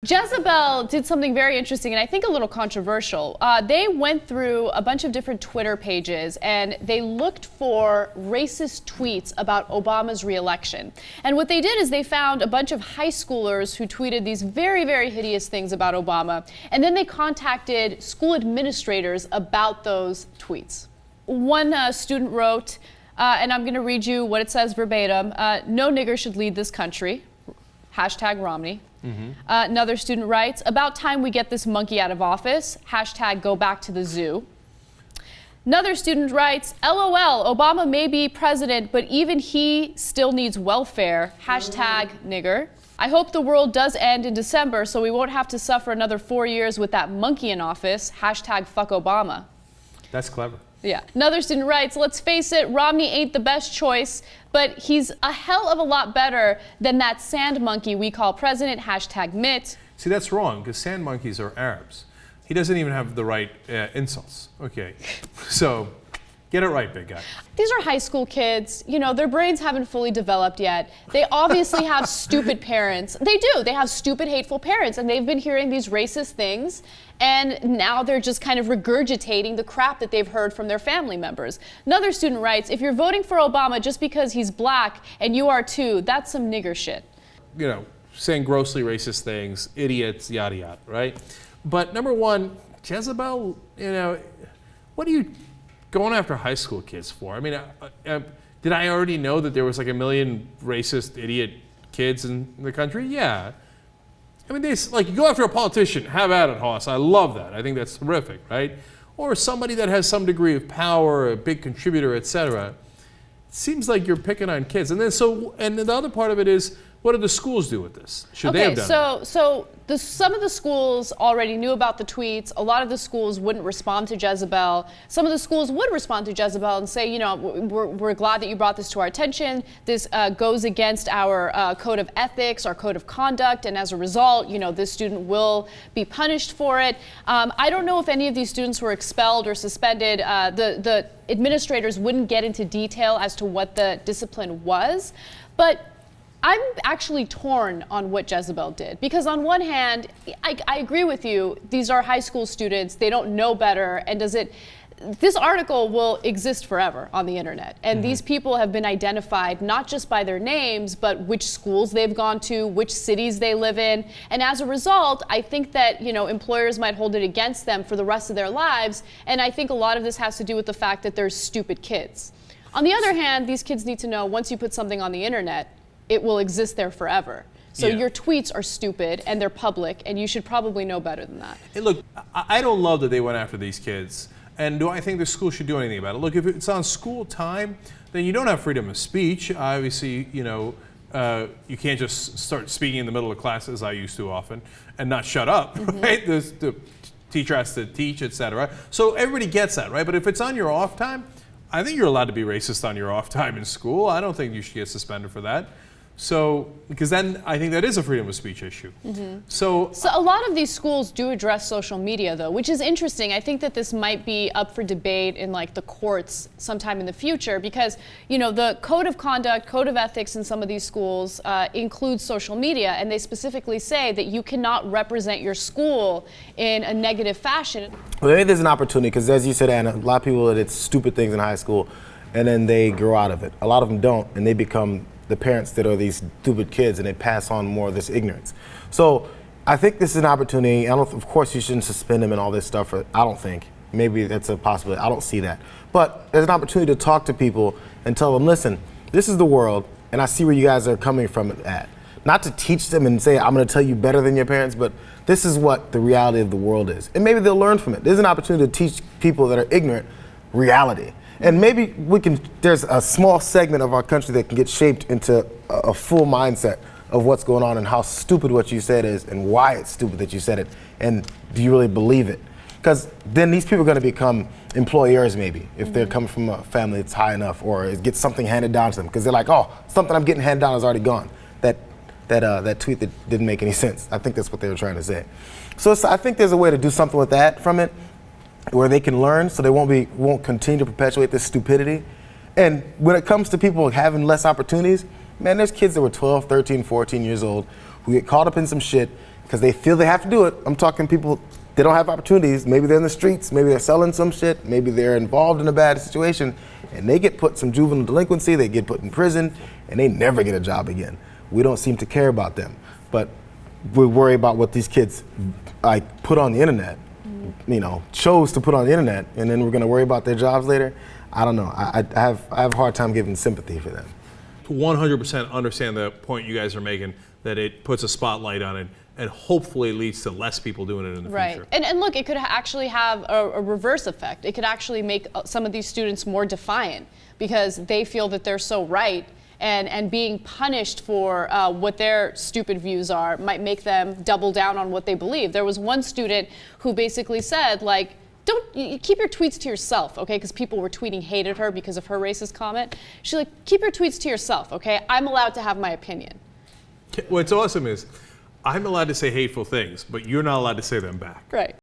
Jezebel did something very interesting and I think a little controversial. They went through a bunch of different Twitter pages and they looked for racist tweets about Obama's re-election. And what they did is they found a bunch of high schoolers who tweeted these very, very hideous things about Obama. And then they contacted school administrators about those tweets. One student wrote, and I'm going to read you what it says verbatim, "No nigger should lead this country. Hashtag Romney." Another student writes, "About time we get this monkey out of office. Hashtag go back to the zoo." Another student writes, "LOL, Obama may be president, but even he still needs welfare. Hashtag nigger. I hope the world does end in December so we won't have to suffer another 4 years with that monkey in office. Hashtag fuck Obama." That's clever. Yeah. Another student writes, "Let's face it, Romney ain't the best choice, but he's a hell of a lot better than that sand monkey we call president. Hashtag Mitt." See, that's wrong, because sand monkeys are Arabs. He doesn't even have the right insults. Okay, so get it right, big guy. These are high school kids. You know, their brains haven't fully developed yet. They obviously have stupid parents. They do. They have stupid, hateful parents, and they've been hearing these racist things. And now they're just kind of regurgitating the crap that they've heard from their family members. Another student writes, "If you're voting for Obama just because he's black and you are too, that's some nigger shit." You know, saying grossly racist things, idiots, yada yada, right? But number one, Jezebel, you know, what are you going after high school kids for? I mean, did I already know that there was like a million racist idiot kids in the country? Yeah. I mean, you go after a politician, have at it, Hoss. I love that. I think that's terrific, right? Or somebody that has some degree of power, a big contributor, etc. It seems like you're picking on kids. And then the other part of it is, what do the schools do with this? Should they have done it? So some of the schools already knew about the tweets. A lot of the schools wouldn't respond to Jezebel. Some of the schools would respond to Jezebel and say, you know, we're glad that you brought this to our attention. This goes against our code of ethics, our code of conduct, and as a result, you know, this student will be punished for it. I don't know if any of these students were expelled or suspended. The administrators wouldn't get into detail as to what the discipline was, but I'm actually torn on what Jezebel did, because on one hand, I agree with you. These are high school students. They don't know better. And this article will exist forever on the internet. And these people have been identified not just by their names, but which schools they've gone to, which cities they live in. And as a result, I think that, you know, employers might hold it against them for the rest of their lives. And I think a lot of this has to do with the fact that they're stupid kids. On the other hand, these kids need to know once you put something on the internet, it will exist there forever. So your tweets are stupid and they're public, and you should probably know better than that. Hey, look, I don't love that they went after these kids. And do I think the school should do anything about it? Look, if it's on school time, then you don't have freedom of speech. Obviously, you know, you can't just start speaking in the middle of class, as I used to often, and not shut up, right? The teacher has to teach, etc. So everybody gets that, right? But if it's on your off time, I think you're allowed to be racist on your off time in school. I don't think you should get suspended for that. So, because then I think that is a freedom of speech issue. So a lot of these schools do address social media, though, which is interesting. I think that this might be up for debate in like the courts sometime in the future, because, you know, the code of conduct, code of ethics in some of these schools includes social media, and they specifically say that you cannot represent your school in a negative fashion. Well, maybe there's an opportunity, because as you said, Anna, a lot of people did stupid things in high school, and then they grow out of it. A lot of them don't, and they become the parents that are these stupid kids, and they pass on more of this ignorance. So I think this is an opportunity. Of course, you shouldn't suspend them and all this stuff. I don't think. Maybe that's a possibility. I don't see that. But there's an opportunity to talk to people and tell them, listen, this is the world, and I see where you guys are coming from at. Not to teach them and say, I'm going to tell you better than your parents, but this is what the reality of the world is. And maybe they'll learn from it. There's an opportunity to teach people that are ignorant reality. And maybe there's a small segment of our country that can get shaped into a full mindset of what's going on and how stupid what you said is and why it's stupid that you said it, and do you really believe it? Because then these people are going to become employers, maybe, if they're coming from a family that's high enough, or get something handed down to them, because they're like, oh, something I'm getting handed down is already gone. That tweet that didn't make any sense. I think that's what they were trying to say. So I think there's a way to do something with that from it, where they can learn, so they won't continue to perpetuate this stupidity. And when it comes to people having less opportunities, man, there's kids that were 12, 13, 14 years old who get caught up in some shit, because they feel they have to do it. I'm talking people, they don't have opportunities. Maybe they're in the streets, maybe they're selling some shit, maybe they're involved in a bad situation, and they get put some juvenile delinquency, they get put in prison, and they never get a job again. We don't seem to care about them. But we worry about what these kids put on the internet, chose to put on the internet, and then we're gonna worry about their jobs later. I don't know. I have a hard time giving sympathy for them. 100% understand the point you guys are making, that it puts a spotlight on it and hopefully leads to less people doing it in the future. And look, it could actually have a reverse effect. It could actually make some of these students more defiant because they feel that they're so right, and being punished for what their stupid views are might make them double down on what they believe. There was one student who basically said, like, don't keep your tweets to yourself, okay? Because people were tweeting hate at her because of her racist comment. She's like, keep your tweets to yourself, okay? I'm allowed to have my opinion. What's awesome is I'm allowed to say hateful things, but you're not allowed to say them back. Right.